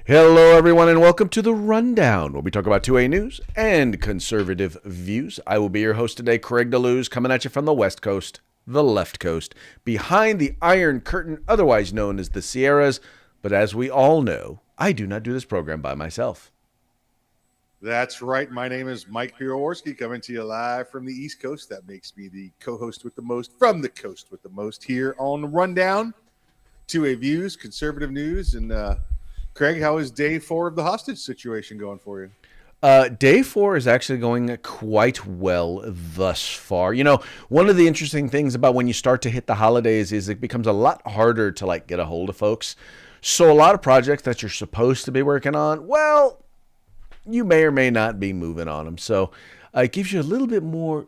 Hello, everyone, and welcome to the Rundown, where we talk about 2A news and conservative views. I will be your host today, Craig DeLuz, coming at you from the West Coast, the left coast, behind the Iron Curtain, otherwise known as the Sierras. But as we all know, I do not do this program by myself. That's right. My name is Mike Piroworski, coming to you live from the East Coast. That makes me the co-host with the most from the coast with the most here on the Rundown. 2A views, conservative news, and Craig, how is day 4 of the hostage situation going for you? Day 4 is actually going quite well thus far. You know, one of the interesting things about when you start to hit the holidays is it becomes a lot harder to get a hold of folks. So a lot of projects that you're supposed to be working on, well, you may or may not be moving on them. So it gives you a little bit more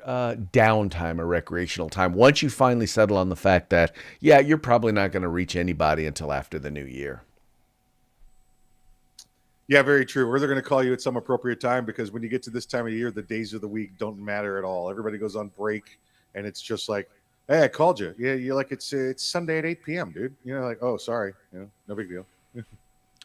downtime or recreational time once you finally settle on the fact that, yeah, you're probably not going to reach anybody until after the new year. Yeah, very true. Or they're going to call you at some appropriate time because when you get to this time of year, the days of the week don't matter at all. Everybody goes on break, and it's just like, hey, I called you. Yeah, you're like, it's Sunday at 8 p.m., dude. Like, oh, sorry. No big deal.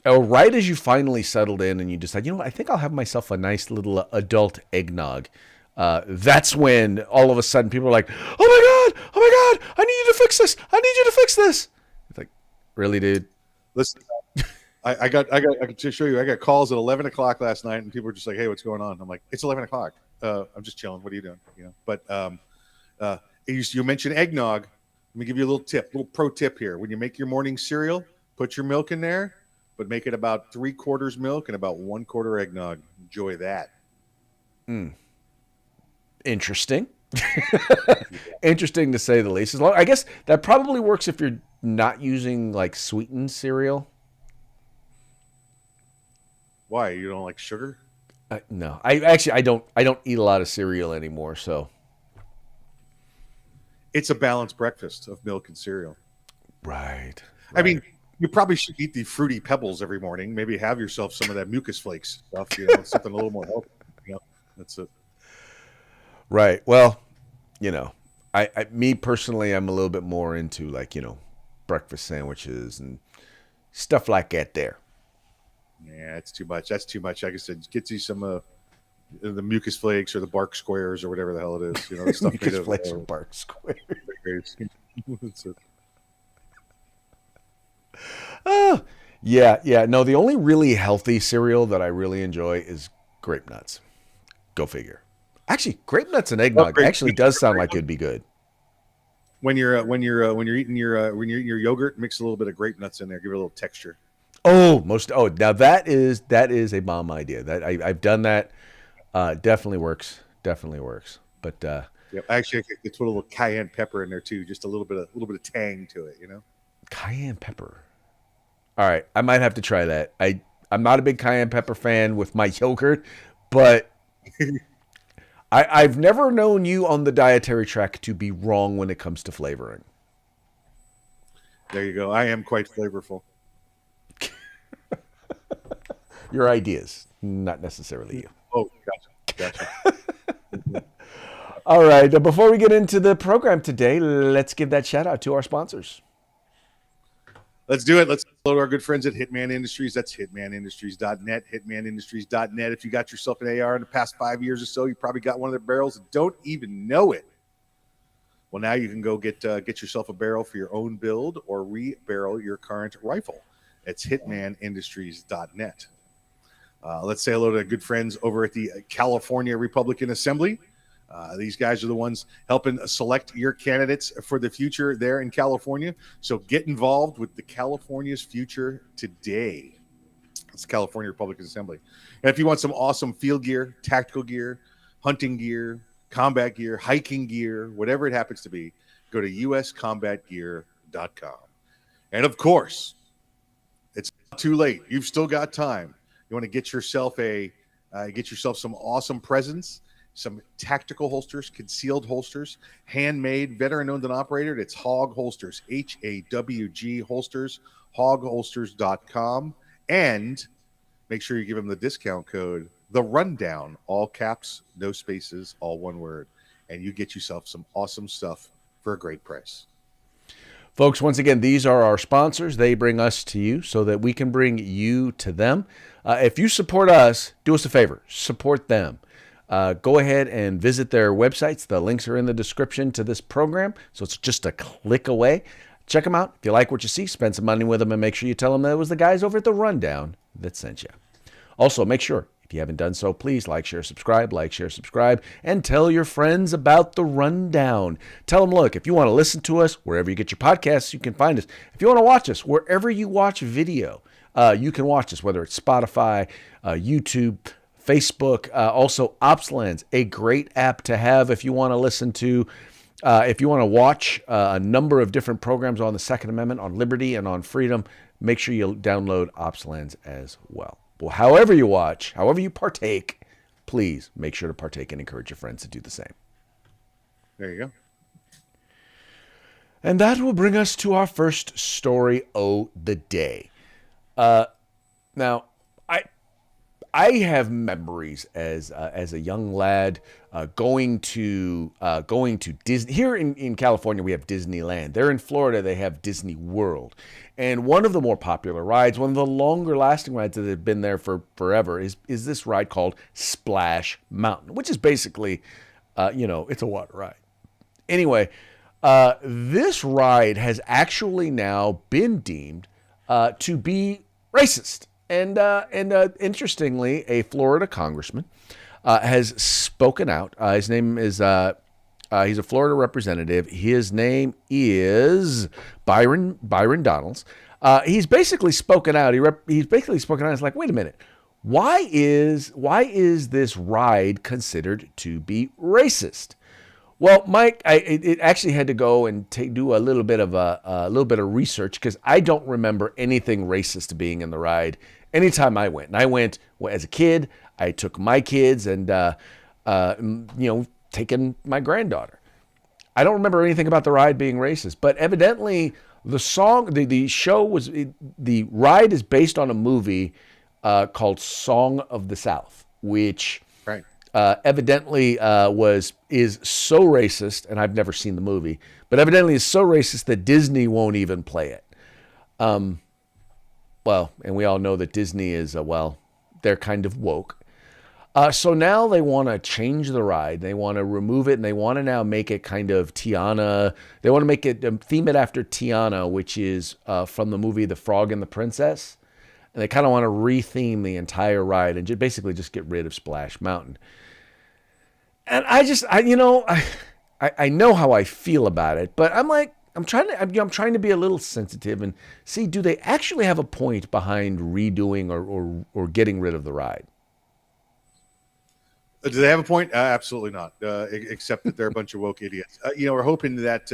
Oh, right as you finally settled in and you decide, I think I'll have myself a nice little adult eggnog. That's when all of a sudden people are like, oh my God, I need you to fix this. I need you to fix this. It's like, really, dude? Listen, I can just show you. I got calls at 11 o'clock last night, and people were just like, "Hey, what's going on?" I'm like, "It's 11 o'clock. I'm just chilling. What are you doing?" But you mentioned eggnog. Let me give you a little pro tip here. When you make your morning cereal, put your milk in there, but make it about 3/4 milk and about 1/4 eggnog. Enjoy that. Interesting. Interesting to say the least. I guess that probably works if you're not using sweetened cereal. Why? You don't like sugar? No, I don't eat a lot of cereal anymore. So it's a balanced breakfast of milk and cereal. Right. I mean, you probably should eat the Fruity Pebbles every morning. Maybe have yourself some of that Mucus Flakes stuff. Something a little more healthy. That's it. Right. Well, me personally, I'm a little bit more into breakfast sandwiches and stuff like that there. Yeah, it's too much. That's too much. Like I said, get you some the Mucus Flakes or the Bark Squares or whatever the hell it is. The stuff Mucus Flakes or Bark Squares. That's it. Oh, yeah. No, the only really healthy cereal that I really enjoy is Grape Nuts. Go figure. Actually, Grape Nuts and eggnog actually does sound like it'd be good. When you're eating your yogurt, mix a little bit of Grape Nuts in there, give it a little texture. Now that is a bomb idea. That I've done that. Definitely works. But yep. Actually, it's put a little cayenne pepper in there too, just a little bit of tang to it. Cayenne pepper. All right, I might have to try that. I'm not a big cayenne pepper fan with my yogurt, but I've never known you on the dietary track to be wrong when it comes to flavoring. There you go. I am quite flavorful. Your ideas, not necessarily you. Oh, gotcha. All right. Before we get into the program today, let's give that shout out to our sponsors. Let's do it. Let's hello to our good friends at Hitman Industries. That's hitmanindustries.net, hitmanindustries.net. If you got yourself an AR in the past 5 years or so, you probably got one of their barrels and don't even know it. Well, now you can go get yourself a barrel for your own build or re-barrel your current rifle. It's hitmanindustries.net. Let's say hello to good friends over at the California Republican Assembly. These guys are the ones helping select your candidates for the future there in California. So get involved with the California's future today. It's the California Republican Assembly. And if you want some awesome field gear, tactical gear, hunting gear, combat gear, hiking gear, whatever it happens to be, go to uscombatgear.com. And of course, it's not too late. You've still got time. You want to get yourself some awesome presents, some tactical holsters, concealed holsters, handmade, veteran-owned and operated. It's Hawg Holsters, HAWG Holsters, hogholsters.com. And make sure you give them the discount code, The Rundown, all caps, no spaces, all one word. And you get yourself some awesome stuff for a great price. Folks, once again, these are our sponsors. They bring us to you so that we can bring you to them. If you support us, do us a favor, support them. Go ahead and visit their websites. The links are in the description to this program, so it's just a click away. Check them out. If you like what you see, spend some money with them, and make sure you tell them that it was the guys over at The Rundown that sent you. Also, make sure, if you haven't done so, please like, share, subscribe, and tell your friends about The Rundown. Tell them, look, if you want to listen to us, wherever you get your podcasts, you can find us. If you want to watch us, wherever you watch video, you can watch us, whether it's Spotify, YouTube, Facebook, also OpsLens, a great app to have if you want to listen to, if you want to watch a number of different programs on the Second Amendment, on liberty, and on freedom. Make sure you download OpsLens as well. Well, however you watch, however you partake, please make sure to partake and encourage your friends to do the same. There you go. And that will bring us to our first story of the day. Now, I have memories as a young lad going to Disney. Here in California, we have Disneyland. There in Florida, they have Disney World. And one of the more popular rides, one of the longer lasting rides that have been there for forever is this ride called Splash Mountain, which is basically, it's a water ride. Anyway, this ride has actually now been deemed to be racist. And interestingly, a Florida congressman has spoken out. His name is, he's a Florida representative. His name is Byron Donalds. He's basically spoken out. He's basically spoken out. It's like, wait a minute. Why is this ride considered to be racist? Well, Mike, it actually had to go and do a little bit of research because I don't remember anything racist being in the ride anytime I went. And I went as a kid. I took my kids and taken my granddaughter. I don't remember anything about the ride being racist, but evidently the ride is based on a movie called Song of the South, which Right. Evidently is so racist, and I've never seen the movie, but evidently is so racist that Disney won't even play it. Well, and we all know that Disney is, they're kind of woke. So now they want to change the ride. They want to remove it, and they want to now make it kind of Tiana. They want to make it, theme it after Tiana, which is from the movie The Frog and the Princess. And they kind of want to retheme the entire ride and basically just get rid of Splash Mountain. And I know how I feel about it, but I'm trying to be a little sensitive and see, do they actually have a point behind redoing or getting rid of the ride? Do they have a point? Absolutely not. Except that they're a bunch of woke idiots. We're hoping that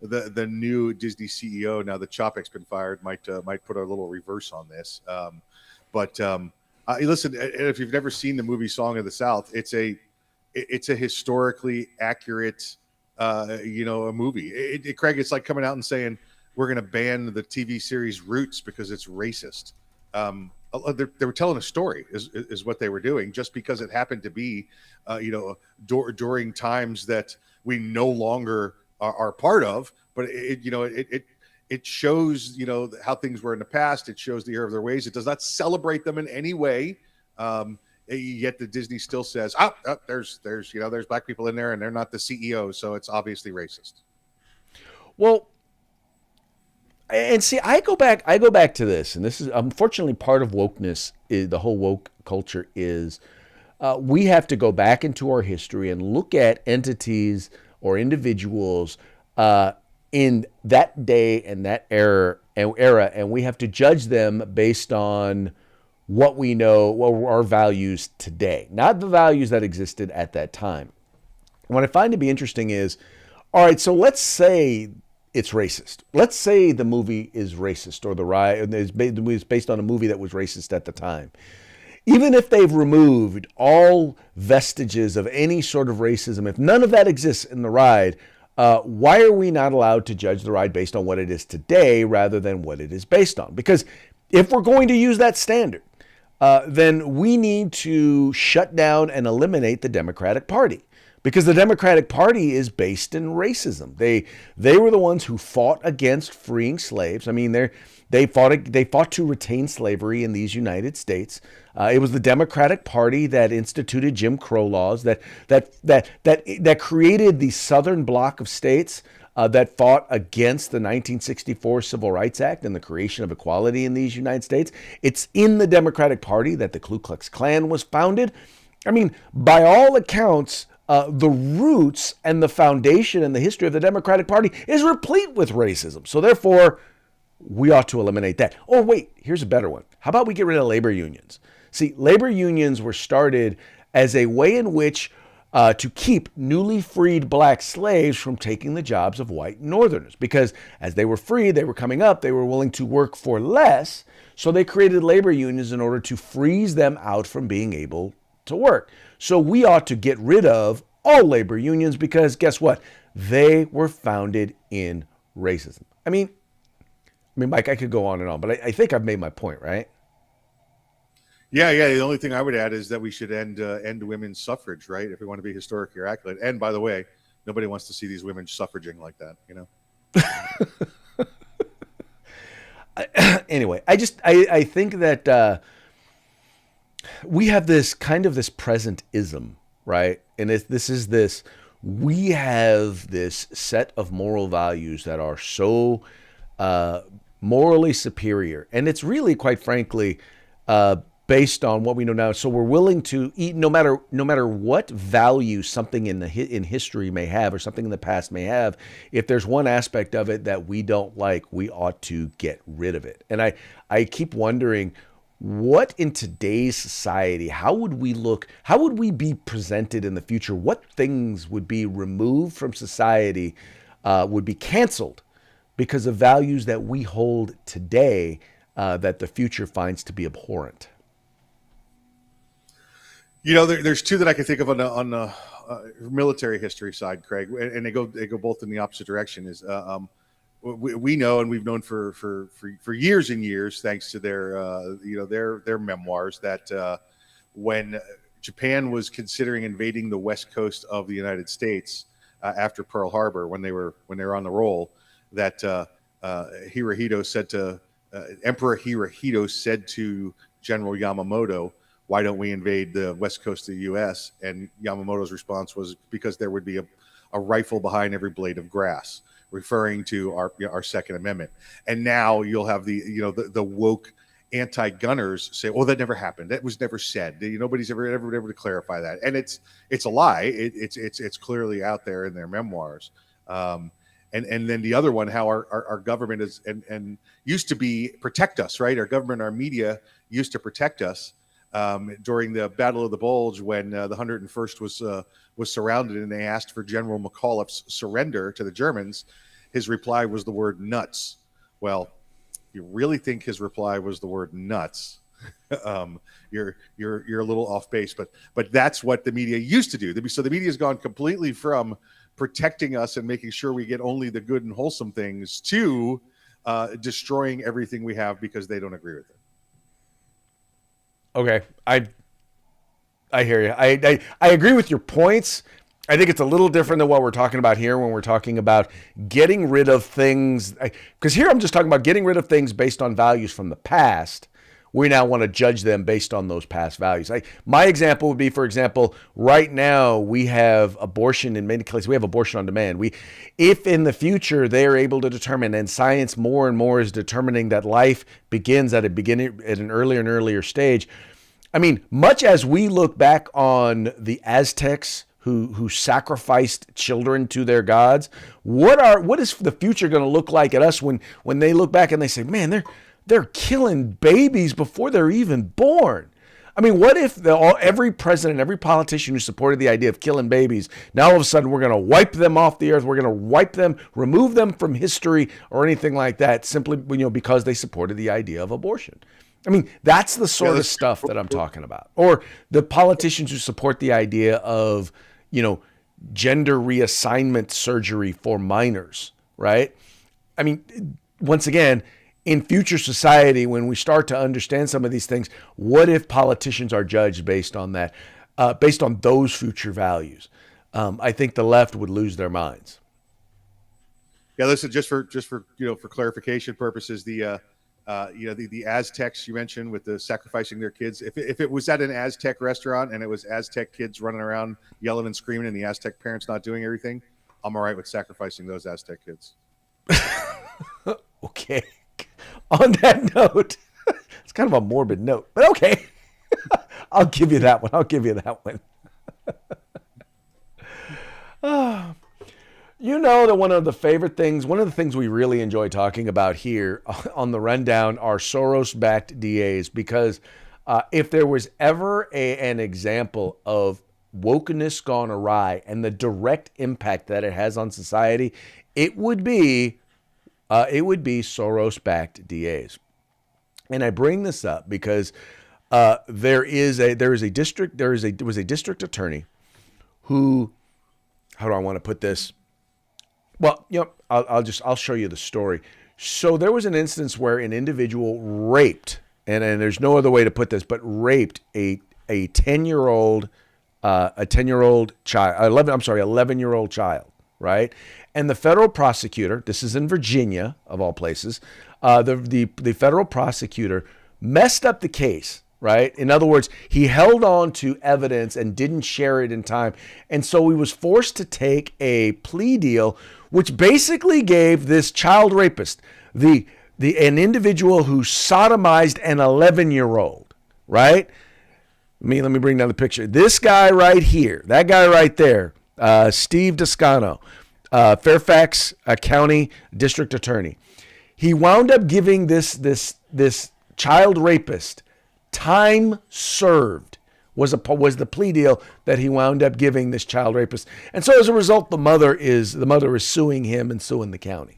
the new Disney CEO, now that Chapek's been fired, might put a little reverse on this. Listen, if you've never seen the movie Song of the South, it's a historically accurate a movie. Craig, it's like coming out and saying we're going to ban the TV series Roots because it's racist. They were telling a story is what they were doing, just because it happened to be during times that we no longer are part of, but it shows how things were in the past. It shows the error of their ways. It does not celebrate them in any way. Yet the Disney still says, there's black people in there and they're not the CEO, so it's obviously racist. Well, and see, I go back to this, and this is unfortunately part of wokeness. The whole woke culture is we have to go back into our history and look at entities or individuals in that day and that era, and we have to judge them based on what we know, what were our values today, not the values that existed at that time. What I find to be interesting is, all right, so let's say it's racist. Let's say the movie is racist, or the ride is based on a movie that was racist at the time. Even if they've removed all vestiges of any sort of racism, if none of that exists in the ride, why are we not allowed to judge the ride based on what it is today rather than what it is based on? Because if we're going to use that standard, then we need to shut down and eliminate the Democratic Party. because the Democratic Party is based in racism. They were the ones who fought against freeing slaves. I mean, they fought to retain slavery in these United States. It was the Democratic Party that instituted Jim Crow laws, that created the Southern bloc of states that fought against the 1964 Civil Rights Act and the creation of equality in these United States. It's in the Democratic Party that the Ku Klux Klan was founded. I mean, by all accounts, the roots and the foundation and the history of the Democratic Party is replete with racism. So therefore, we ought to eliminate that. Oh, wait, here's a better one. How about we get rid of labor unions? See, labor unions were started as a way in which to keep newly freed black slaves from taking the jobs of white Northerners. Because as they were freed, they were coming up, they were willing to work for less. So they created labor unions in order to freeze them out from being able to work. So we ought to get rid of all labor unions because guess what? They were founded in racism. I mean, Mike, I could go on and on, but I think I've made my point, right? Yeah. The only thing I would add is that we should end women's suffrage, right? If we want to be historically accurate. And by the way, nobody wants to see these women suffraging like that, you know? Anyway, I think that we have this kind of this present-ism, right? And we have this set of moral values that are so morally superior. And it's really, quite frankly, based on what we know now. So we're willing to eat no matter what value something in history may have or something in the past may have. If there's one aspect of it that we don't like, we ought to get rid of it. And I keep wondering, what in today's society, how would we be presented in the future? What things would be removed from society, would be canceled because of values that we hold today that the future finds to be abhorrent? You know, there's two that I can think of on the military history side, Craig, and they go both in the opposite direction. Is we know, and we've known for years and years, thanks to their memoirs, that when Japan was considering invading the west coast of the United States after Pearl Harbor, when they were on the roll, that Hirohito said to Emperor Hirohito said to General Yamamoto, "Why don't we invade the west coast of the U.S.?" And Yamamoto's response was, "Because there would be a rifle behind every blade of grass," referring to our Second Amendment. And now you'll have the woke anti-gunners say, "Oh, that never happened. That was never said. Nobody's ever to clarify that." And it's a lie. It's clearly out there in their memoirs. And then the other one, how our government is and used to protect us, right? Our government, our media used to protect us during the Battle of the Bulge when the 101st was surrounded and they asked for General McAuliffe's surrender to the Germans. His reply was the word nuts. Well, you really think his reply was the word nuts? You're a little off base, but that's what the media used to do. So the media has gone completely from protecting us and making sure we get only the good and wholesome things to destroying everything we have because they don't agree with it. Okay, I hear you. I agree with your points. I think it's a little different than what we're talking about here when we're talking about getting rid of things. Because here I'm just talking about getting rid of things based on values from the past. We now want to judge them based on those past values. My example would be, for example, right now we have abortion in many places. We have abortion on demand. If in the future they're able to determine, and science more and more is determining that life begins at an earlier and earlier stage. I mean, much as we look back on the Aztecs who sacrificed children to their gods, what is the future going to look like at us when they look back and they say, man, they're killing babies before they're even born? I mean, what if every president, every politician who supported the idea of killing babies, now all of a sudden we're going to wipe them off the earth, we're going to wipe them, remove them from history or anything like that, simply because they supported the idea of abortion? I mean, that's the sort of stuff that I'm talking about. Or the politicians who support the idea of, gender reassignment surgery for minors, right? I mean, once again, in future society, when we start to understand some of these things, what if politicians are judged based on that, based on those future values? I think the left would lose their minds. Yeah, listen, just for for clarification purposes, the Aztecs you mentioned with the sacrificing their kids. If it was at an Aztec restaurant and it was Aztec kids running around yelling and screaming and the Aztec parents not doing everything, I'm all right with sacrificing those Aztec kids. Okay. On that note, it's kind of a morbid note, but okay. I'll give you that one. You know that one of the things we really enjoy talking about here on the rundown are Soros-backed DAs, because if there was ever an example of wokeness gone awry and the direct impact that it has on society, it would be Soros-backed DAs. And I bring this up because there was a district attorney who, how do I want to put this? Well, I'll show you the story. So there was an instance where an individual raped, and there's no other way to put this, but raped a 10-year-old child, 11-year-old child, right? And the federal prosecutor, this is in Virginia of all places, the federal prosecutor messed up the case, right? In other words, he held on to evidence and didn't share it in time. And so he was forced to take a plea deal, which basically gave this child rapist, an individual who sodomized an 11-year-old, right? Let me bring down the picture. This guy right here, that guy right there, Steve Descano, Fairfax County District Attorney. He wound up giving this child rapist time served was the plea deal that he wound up giving this child rapist. And so as a result, the mother is suing him and suing the county.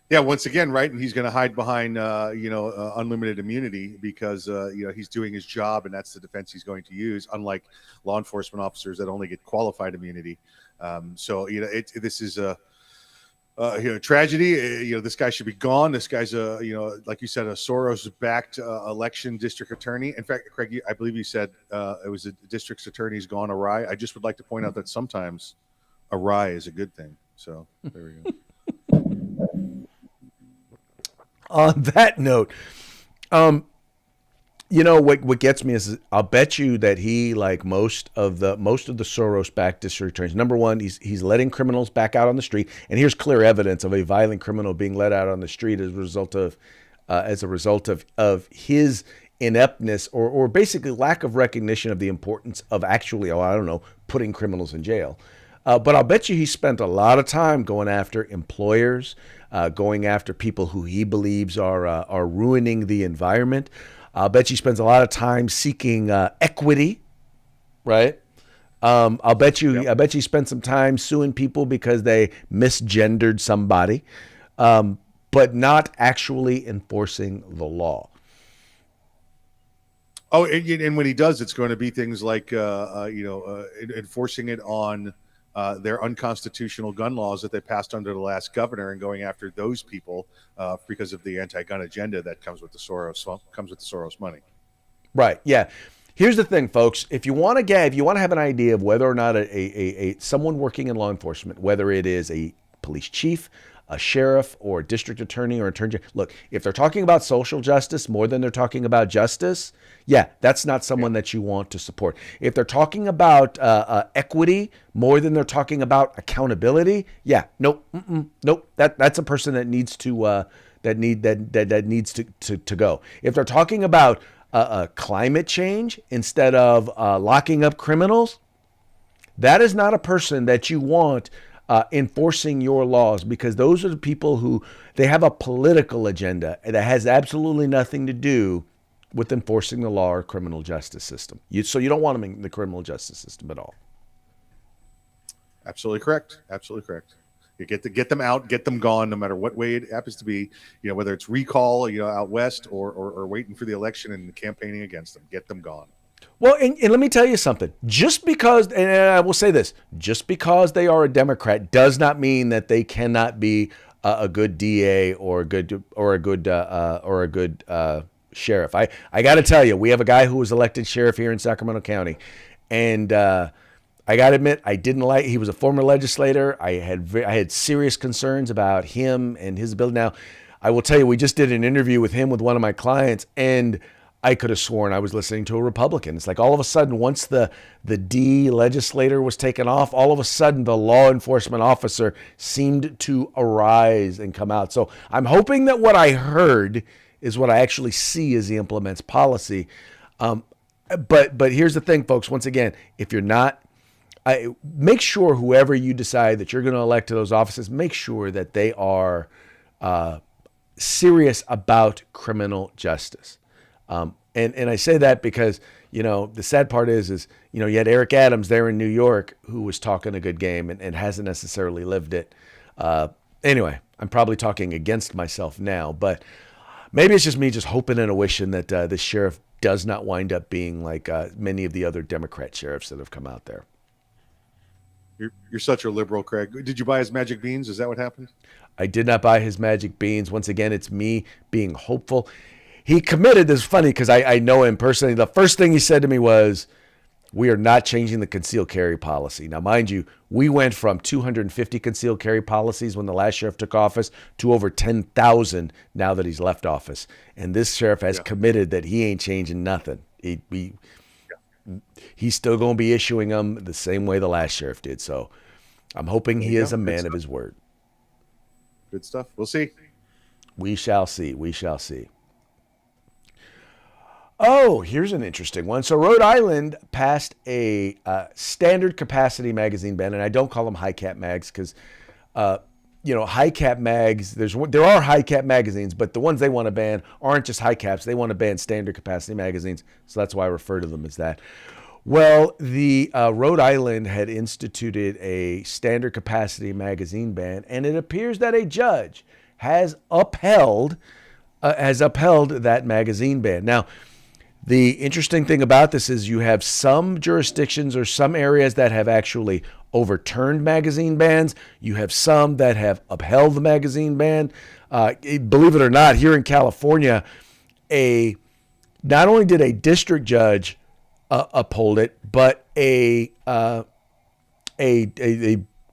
Yeah, once again, right, and he's going to hide behind unlimited immunity because he's doing his job, and that's the defense he's going to use. Unlike law enforcement officers that only get qualified immunity, this is a tragedy. This guy should be gone. This guy's like you said, a Soros-backed election district attorney. In fact, Craig, I believe you said it was a district attorney's gone awry. I just would like to point out that sometimes awry is a good thing. So there we go. On that note, what gets me is I'll bet you that he, like most of the Soros-backed district attorneys, number one, he's letting criminals back out on the street, and here's clear evidence of a violent criminal being let out on the street as a result of his ineptness or basically lack of recognition of the importance of actually, putting criminals in jail. But I'll bet you he spent a lot of time going after employers, going after people who he believes are ruining the environment. I'll bet he spends a lot of time seeking equity, right? I bet you spent some time suing people because they misgendered somebody, but not actually enforcing the law. Oh, and when he does, it's going to be things like enforcing it on their unconstitutional gun laws that they passed under the last governor, and going after those people because of the anti-gun agenda that comes with the Soros money. Right. Yeah. Here's the thing, folks. If you want to have an idea of whether or not someone working in law enforcement, whether it is a police chief, a sheriff, or a district attorney or attorney, look, if they're talking about social justice more than they're talking about justice, yeah, that's not someone that you want to support. If they're talking about equity more than they're talking about accountability, yeah, nope. That's a person that needs to needs to go. If they're talking about climate change instead of locking up criminals, that is not a person that you want enforcing your laws, because those are the people who they have a political agenda that has absolutely nothing to do with enforcing the law or criminal justice system. So you don't want them in the criminal justice system at all. Absolutely correct. Absolutely correct. You get them out, get them gone, no matter what way it happens to be. Whether it's recall, out west, or waiting for the election and campaigning against them, get them gone. Well, and let me tell you something. Just because, and I will say this, just because they are a Democrat does not mean that they cannot be a good DA or a good sheriff. I got to tell you, we have a guy who was elected sheriff here in Sacramento County, And I got to admit, I didn't like. He was a former legislator. I had serious concerns about him and his ability. Now, I will tell you, we just did an interview with him with one of my clients, and I could have sworn I was listening to a Republican. It's like all of a sudden, once the D legislator was taken off, all of a sudden the law enforcement officer seemed to arise and come out. So I'm hoping that what I heard is what I actually see as he implements policy. But here's the thing, folks. Once again, if you're not, make sure whoever you decide that you're going to elect to those offices, make sure that they are serious about criminal justice. And I say that because, the sad part is, you had Eric Adams there in New York who was talking a good game and hasn't necessarily lived it. Anyway, I'm probably talking against myself now, but maybe it's just me just hoping and wishing that this sheriff does not wind up being like many of the other Democrat sheriffs that have come out there. You're such a liberal, Craig. Did you buy his magic beans? Is that what happened? I did not buy his magic beans. Once again, it's me being hopeful. He committed. This is funny because I know him personally. The first thing he said to me was, "We are not changing the concealed carry policy." Now, mind you, we went from 250 concealed carry policies when the last sheriff took office to over 10,000 now that he's left office. And this sheriff has committed that he ain't changing nothing. He's still going to be issuing them the same way the last sheriff did. So I'm hoping he is a man of his word. Good stuff. We'll see. We shall see. We shall see. Oh, here's an interesting one. So Rhode Island passed a standard capacity magazine ban, and I don't call them high cap mags because, high cap mags. There are high cap magazines, but the ones they want to ban aren't just high caps. They want to ban standard capacity magazines, so that's why I refer to them as that. Well, the Rhode Island had instituted a standard capacity magazine ban, and it appears that a judge has upheld that magazine ban. Now, the interesting thing about this is you have some jurisdictions or some areas that have actually overturned magazine bans. You have some that have upheld the magazine ban. Believe it or not, here in California, not only did a district judge uphold it, but a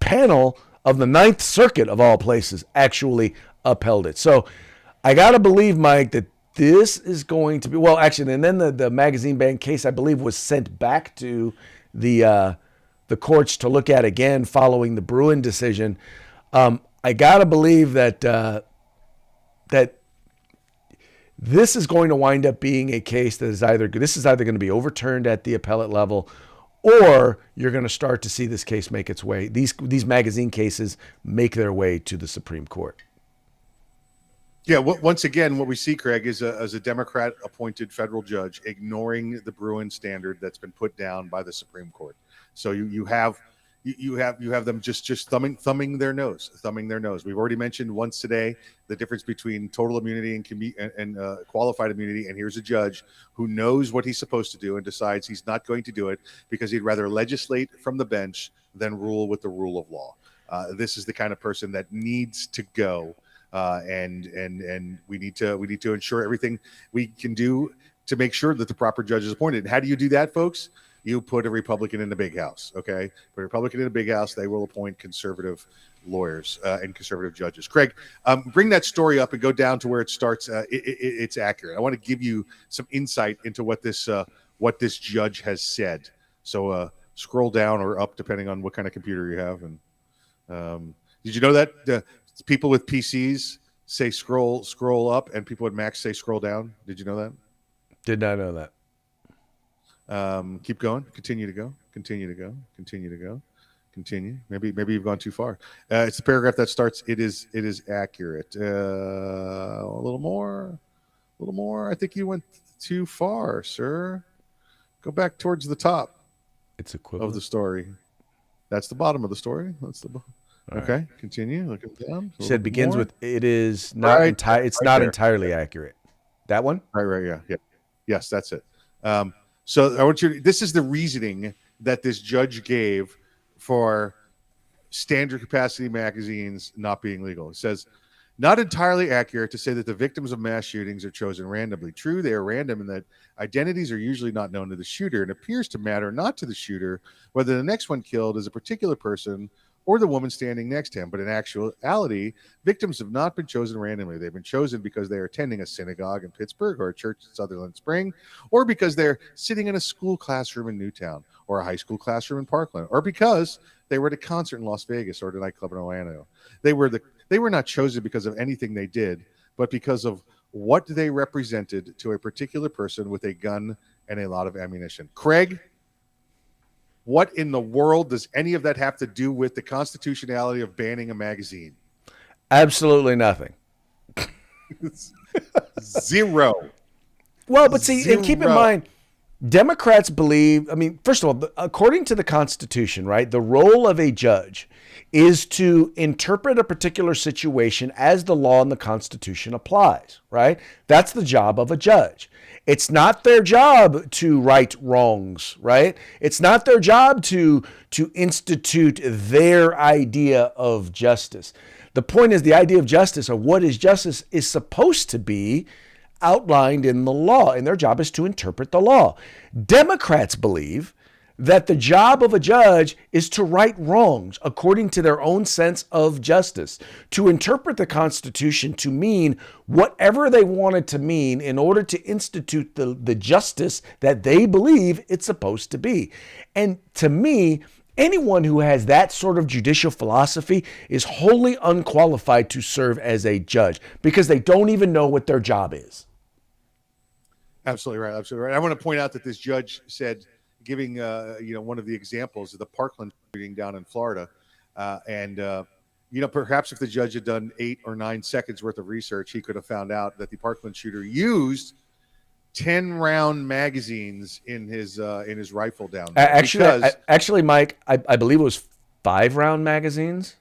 panel of the Ninth Circuit of all places actually upheld it. So I got to believe, Mike, that this is going to be, well, actually, and then the magazine ban case, I believe, was sent back to the courts to look at again following the Bruen decision. I got to believe that this is going to wind up being a case that is either going to be overturned at the appellate level, or you're going to start to see this case make its way. These magazine cases make their way to the Supreme Court. Yeah, once again, what we see, Craig, is a Democrat-appointed federal judge ignoring the Bruen standard that's been put down by the Supreme Court. So you have them just thumbing their nose. We've already mentioned once today the difference between total immunity and qualified immunity. And here's a judge who knows what he's supposed to do and decides he's not going to do it because he'd rather legislate from the bench than rule with the rule of law. This is the kind of person that needs to go. And we need to ensure everything we can do to make sure that the proper judge is appointed. And how do you do that, folks? You put a Republican in the big house, okay? Put a Republican in the big house. They will appoint conservative lawyers and conservative judges. Craig, bring that story up and go down to where it starts. It's accurate. I want to give you some insight into what this judge has said. So scroll down or up, depending on what kind of computer you have. And did you know that people with PCs say scroll up, and people with Macs say scroll down? Did you know that? Did not know that. Keep going. Continue to go. Maybe you've gone too far. It's the paragraph that starts. It is accurate. A little more. I think you went too far, sir. Go back towards the top. It's equivalent of the story. That's the bottom of the story. That's the bottom. Okay, right. Continue. Looking down. You said begins more with it is not it's not entirely accurate. That one? Right. Yeah. Yes, that's it. So I want you. This is the reasoning that this judge gave for standard capacity magazines not being legal. It says Not entirely accurate to say that the victims of mass shootings are chosen randomly. True, they are random in that identities are usually not known to the shooter and appears to matter not to the shooter whether the next one killed is a particular person or the woman standing next to him. But in actuality, victims have not been chosen randomly. They've been chosen because they are attending a synagogue in Pittsburgh or a church in Sutherland Spring, or because they're sitting in a school classroom in Newtown or a high school classroom in Parkland, or because they were at a concert in Las Vegas or at a nightclub in Orlando. They were not chosen because of anything they did, but because of what they represented to a particular person with a gun and a lot of ammunition. Craig, what in the world does any of that have to do with the constitutionality of banning a magazine? Absolutely nothing. Zero. Well, but see, and keep in mind, Democrats believe, I mean, first of all, according to the Constitution, right, the role of a judge is to interpret a particular situation as the law and the Constitution applies, right? That's the job of a judge. It's not their job to right wrongs, right? It's not their job to institute their idea of justice. The point is the idea of justice, or what is justice, is supposed to be outlined in the law, and their job is to interpret the law. Democrats believe that the job of a judge is to right wrongs according to their own sense of justice, to interpret the Constitution to mean whatever they want it to mean in order to institute the justice that they believe it's supposed to be. And to me, anyone who has that sort of judicial philosophy is wholly unqualified to serve as a judge because they don't even know what their job is. Absolutely right. Absolutely right. I want to point out that this judge said, giving one of the examples of the Parkland shooting down in Florida, perhaps if the judge had done 8 or 9 seconds worth of research, he could have found out that the Parkland shooter used 10-round magazines in his rifle down there. Actually, Mike, I believe it was 5-round magazines.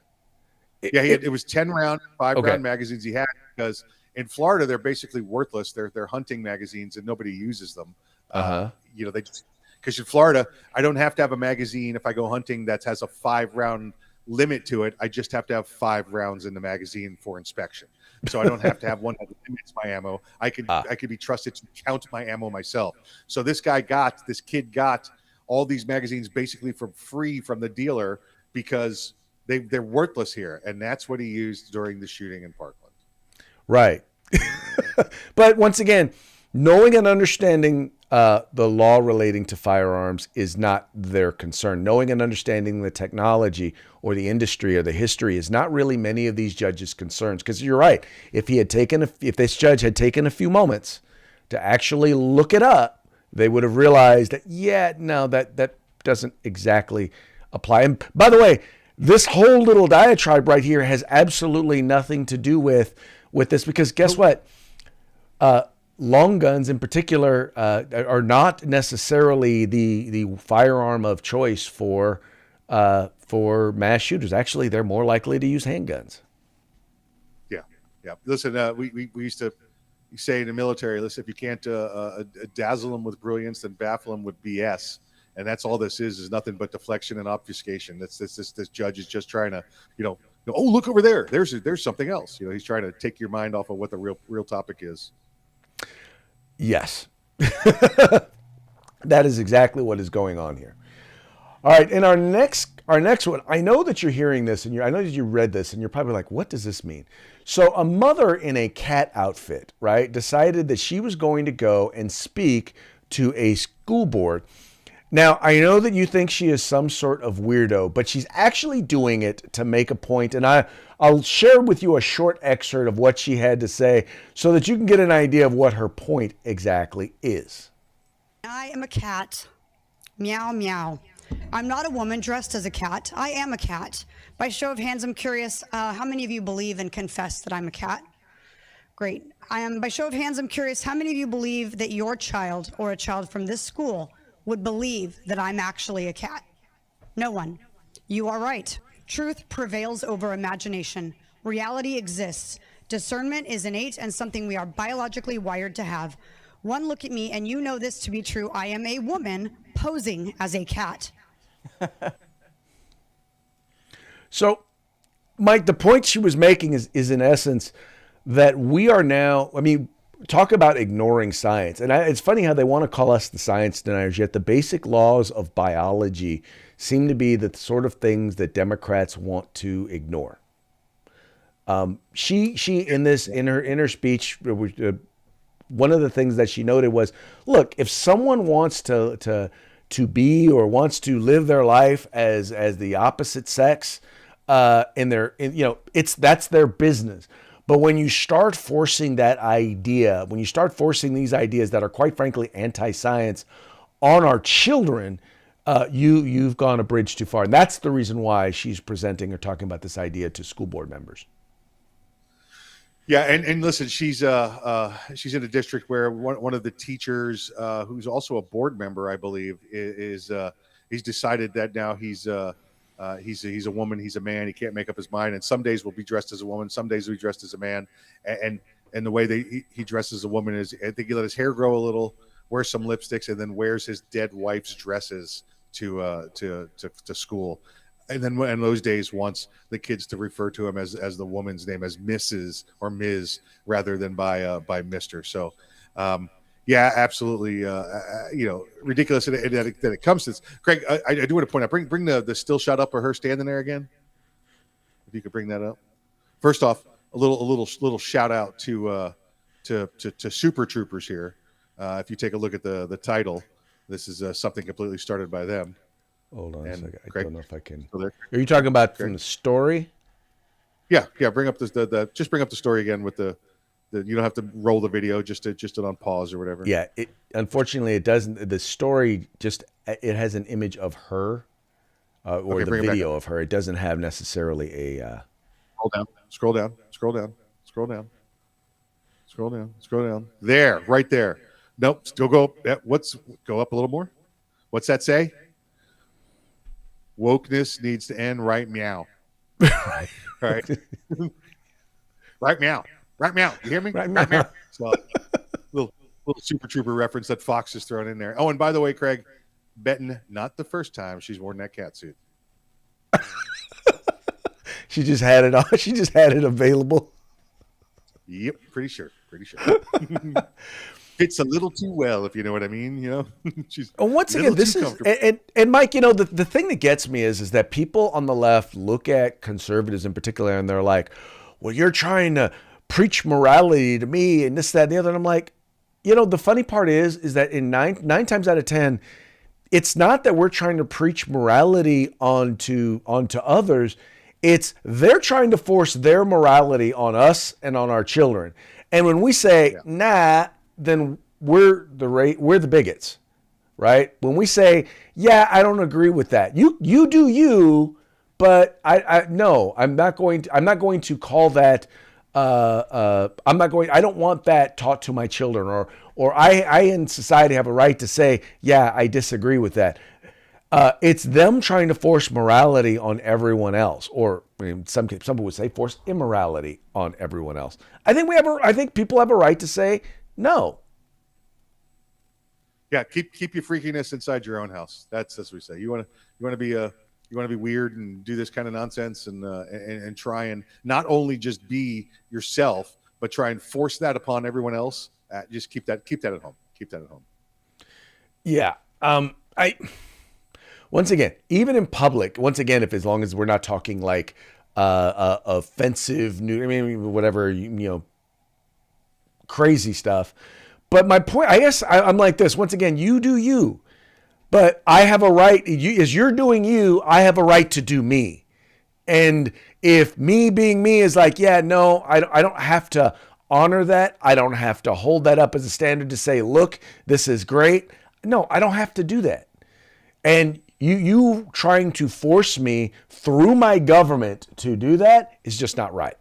It was 10-round, 5-round magazines he had, because in Florida they're basically worthless. They're hunting magazines and nobody uses them. They just, because in Florida, I don't have to have a magazine if I go hunting that has a 5-round limit to it. I just have to have 5 rounds in the magazine for inspection. So I don't have to have one that limits my ammo. I could be trusted to count my ammo myself. So this kid got all these magazines basically for free from the dealer because they're worthless here. And that's what he used during the shooting in Parkland. Right. But once again, knowing and understanding the law relating to firearms is not their concern. Knowing and understanding the technology or the industry or the history is not really many of these judges' concerns. Because you're right. If this judge had taken a few moments to actually look it up, they would have realized that, that doesn't exactly apply. And by the way, this whole little diatribe right here has absolutely nothing to do with this, because guess what? Long guns in particular are not necessarily the firearm of choice for mass shooters. Actually, they're more likely to use handguns. Yeah. Listen, we used to say in the military, listen, if you can't dazzle them with brilliance, then baffle them with BS. And that's all this is nothing but deflection and obfuscation. This judge is just trying to, oh, look over there. There's something else. He's trying to take your mind off of what the real topic is. Yes. That is exactly what is going on here. All right, in our next one, I know that you're hearing this, and I know that you read this, and you're probably like, what does this mean? So a mother in a cat outfit, right, decided that she was going to go and speak to a school board. Now, I know that you think she is some sort of weirdo, but she's actually doing it to make a point, and I'll share with you a short excerpt of what she had to say so that you can get an idea of what her point exactly is. I am a cat. Meow, meow. I'm not a woman dressed as a cat. I am a cat. By show of hands, I'm curious, how many of you believe and confess that I'm a cat? Great. By show of hands, I'm curious, how many of you believe that your child or a child from this school would believe that I'm actually a cat? No one. You are right. Truth prevails over imagination. Reality exists. Discernment is innate and something we are biologically wired to have. One look at me and you know this to be true. I am a woman posing as a cat. So Mike, the point she was making is in essence that we are now, I mean, talk about ignoring science. And it's funny how they want to call us the science deniers, yet the basic laws of biology seem to be the sort of things that Democrats want to ignore. She in her speech, one of the things that she noted was, look, if someone wants to be or wants to live their life as the opposite sex, that's their business. But when you start forcing that idea, when you start forcing these ideas that are quite frankly anti-science on our children, you've gone a bridge too far. And that's the reason why she's presenting or talking about this idea to school board members. Yeah, and listen, she's in a district where one of the teachers, who's also a board member, I believe, is he's decided that now he's a woman, he's a man, he can't make up his mind, and some days will be dressed as a woman, some days will be dressed as a man, and the way he dresses as a woman is, I think he let his hair grow a little, wears some lipsticks, and then wears his dead wife's dresses to school. And then in those days wants the kids to refer to him as the woman's name, as Mrs. or Ms. rather than by Mr. So, yeah, absolutely. Ridiculous that it comes to this. Craig, I do want to point out, bring the still shot up of her standing there again. If you could bring that up. First off, a little shout out to Super Troopers here. If you take a look at the title, this is something completely started by them. Hold on a second. I don't know if I can. Are you talking about from the story? Yeah. Bring up just bring up the story again with the you don't have to roll the video, just it on pause or whatever. Yeah. Unfortunately it doesn't. The story it has an image of her or the video of her. It doesn't have necessarily a. Scroll down. There, right there. Nope. Still go. Go up a little more. What's that say? Wokeness needs to end right meow. Right. Right meow. You hear me? Right meow. So, little Super Trooper reference that Fox has thrown in there. Oh, and by the way, Craig, betting not the first time she's worn that cat suit. She just had it on. She just had it available. Yep, pretty sure. Fits a little too well, if you know what I mean. She's once again, this is and Mike. The thing that gets me is that people on the left look at conservatives in particular, and they're like, "Well, you're trying to preach morality to me, and this, that, and the other." And I'm like, the funny part is that in nine times out of 10, it's not that we're trying to preach morality onto others. It's they're trying to force their morality on us and on our children. And when we say nah, then we're the bigots, right? When we say, yeah, I don't agree with that. You do you, but no, I'm not going to call that. I don't want that taught to my children, or I in society have a right to say, yeah, I disagree with that. It's them trying to force morality on everyone else, or some people would say force immorality on everyone else. I think people have a right to say no. Yeah, keep your freakiness inside your own house. That's what we say. You want to be weird and do this kind of nonsense and try and not only just be yourself, but try and force that upon everyone else. Just keep that at home. Keep that at home. Yeah. Once again, even in public, as long as we're not talking like offensive, whatever, crazy stuff. But my point, I guess I'm like this. Once again, you do you, but I have a right. As you're doing you, I have a right to do me. And if me being me is like, yeah, no, I don't have to honor that. I don't have to hold that up as a standard to say, look, this is great. No, I don't have to do that. And you trying to force me through my government to do that is just not right.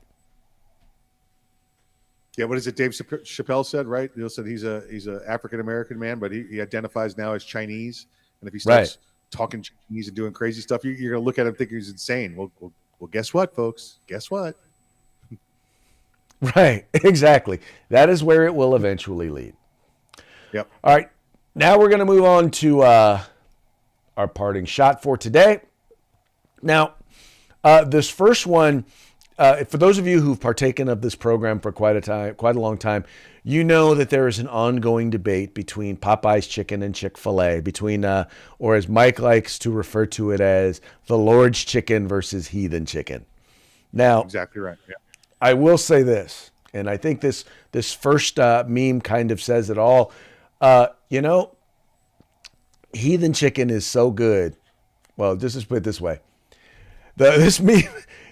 Yeah, what is it? Dave Chappelle said, right? He said he's a African American man, but he identifies now as Chinese, and if he starts talking Chinese and doing crazy stuff, you're going to look at him thinking he's insane. Well, guess what, folks? Guess what? Right, exactly. That is where it will eventually lead. Yep. All right, now we're going to move on to our parting shot for today. Now, this first one for those of you who've partaken of this program for quite a long time, you know that there is an ongoing debate between Popeye's chicken and Chick-fil-A, or as Mike likes to refer to it as, the Lord's chicken versus heathen chicken. Now, exactly right. Yeah. I will say this, and I think this first meme kind of says it all. Heathen chicken is so good. Well, just put it this way. This meme,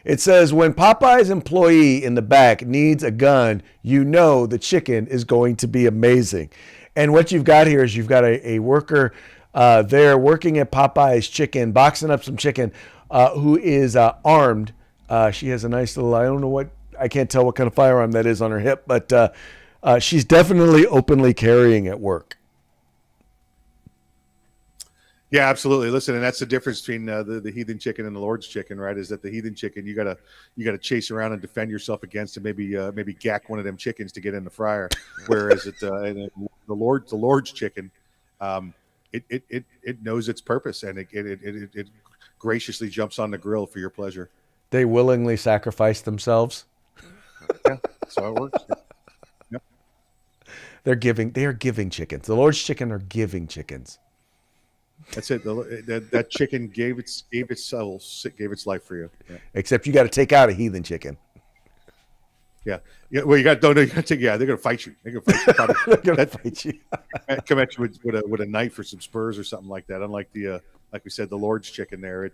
it says, when Popeye's employee in the back needs a gun, you know the chicken is going to be amazing. And what you've got here is you've got a worker there working at Popeye's chicken, boxing up some chicken, who is armed. She has a nice little, I can't tell what kind of firearm that is on her hip, but she's definitely openly carrying at work. Yeah, absolutely. Listen, and that's the difference between the heathen chicken and the Lord's chicken, right? Is that the heathen chicken you gotta chase around and defend yourself against, and maybe gack one of them chickens to get in the fryer. Whereas the Lord's chicken, it knows its purpose, and it graciously jumps on the grill for your pleasure. They willingly sacrifice themselves. Yeah, that's how it works. Yeah. They are giving chickens. The Lord's chicken are giving chickens. That's it. That chicken gave its life for you. Yeah. Except you got to take out a heathen chicken. Yeah. Well, you got to take. Yeah, they're gonna fight you. They're gonna fight you. Probably, They're gonna fight you. Come at you with a knife or some spurs or something like that. Unlike like we said, the Lord's chicken there.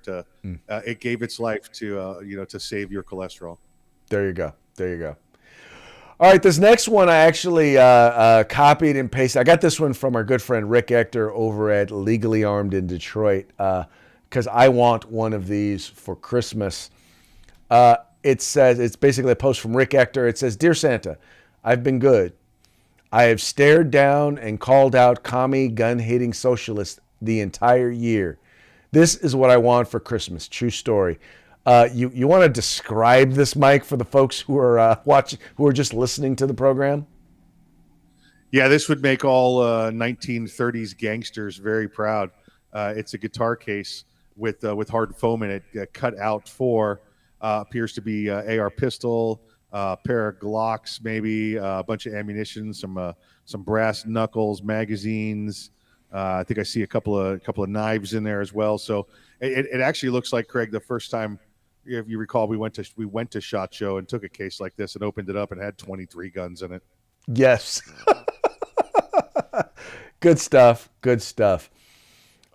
It gave its life to save your cholesterol. There you go. All right, this next one I actually copied and pasted. I got this one from our good friend Rick Ector over at Legally Armed in Detroit, because I want one of these for Christmas. It says, it's basically a post from Rick Ector. It says, "Dear Santa, I've been good. I have stared down and called out commie, gun-hating socialists the entire year. This is what I want for Christmas. True story." You want to describe this, Mike, for the folks who are watching, who are just listening to the program? Yeah, this would make all 1930s gangsters very proud. It's a guitar case with hard foam in it, cut out for appears to be AR pistol, pair of Glocks, maybe a bunch of ammunition, some brass knuckles, magazines. I think I see a couple of knives in there as well. So it actually looks like, Craig, the first time, if you recall, we went to SHOT Show and took a case like this and opened it up and had 23 guns in it. Yes. Good stuff.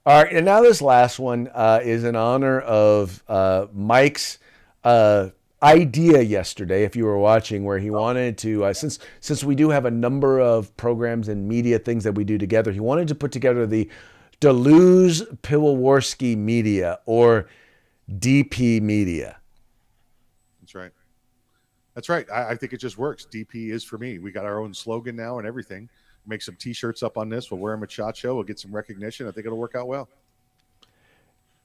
All right, and now this last one is in honor of Mike's idea yesterday, if you were watching, where he wanted to, since we do have a number of programs and media things that we do together, he wanted to put together the Deleuze Piwowarski Media, or DP Media. That's right. I think it just works. DP is for me. We got our own slogan now and everything. Make some T-shirts up on this. We'll wear them at SHOT Show. We'll get some recognition. I think it'll work out well.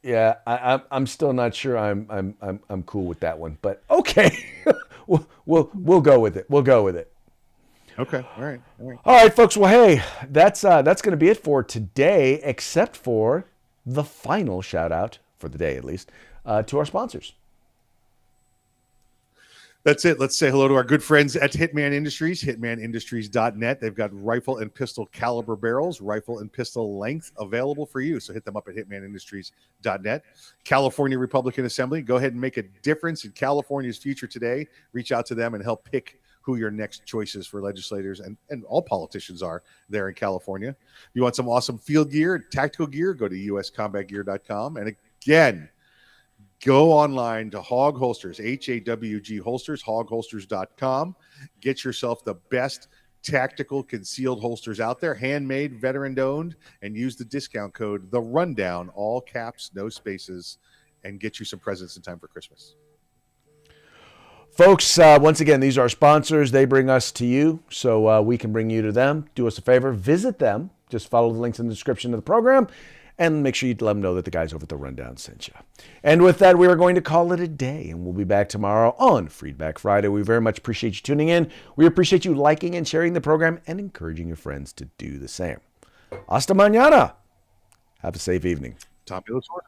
Yeah, I'm still not sure I'm cool with that one, but okay, we'll go with it. Okay. All right. All right, folks. Well, hey, that's going to be it for today, except for the final shout out for the day, at least, to our sponsors. That's it. Let's say hello to our good friends at Hitman Industries, hitmanindustries.net. They've got rifle and pistol caliber barrels, rifle and pistol length available for you. So hit them up at hitmanindustries.net. California Republican Assembly. Go ahead and make a difference in California's future today. Reach out to them and help pick who your next choices for legislators and all politicians are there in California. If you want some awesome field gear, tactical gear, go to uscombatgear.com. And again, go online to Hog Holsters, HAWG Holsters, hogholsters.com. Get yourself the best tactical concealed holsters out there, handmade, veteran-owned, and use the discount code The Rundown, all caps, no spaces, and get you some presents in time for Christmas. Folks, once again, these are our sponsors. They bring us to you, so we can bring you to them. Do us a favor, visit them. Just follow the links in the description of the program, and make sure you let them know that the guys over at The Rundown sent you. And with that, we are going to call it a day, and we'll be back tomorrow on Freedback Friday. We very much appreciate you tuning in. We appreciate you liking and sharing the program and encouraging your friends to do the same. Hasta mañana. Have a safe evening. Tommy Lasorda.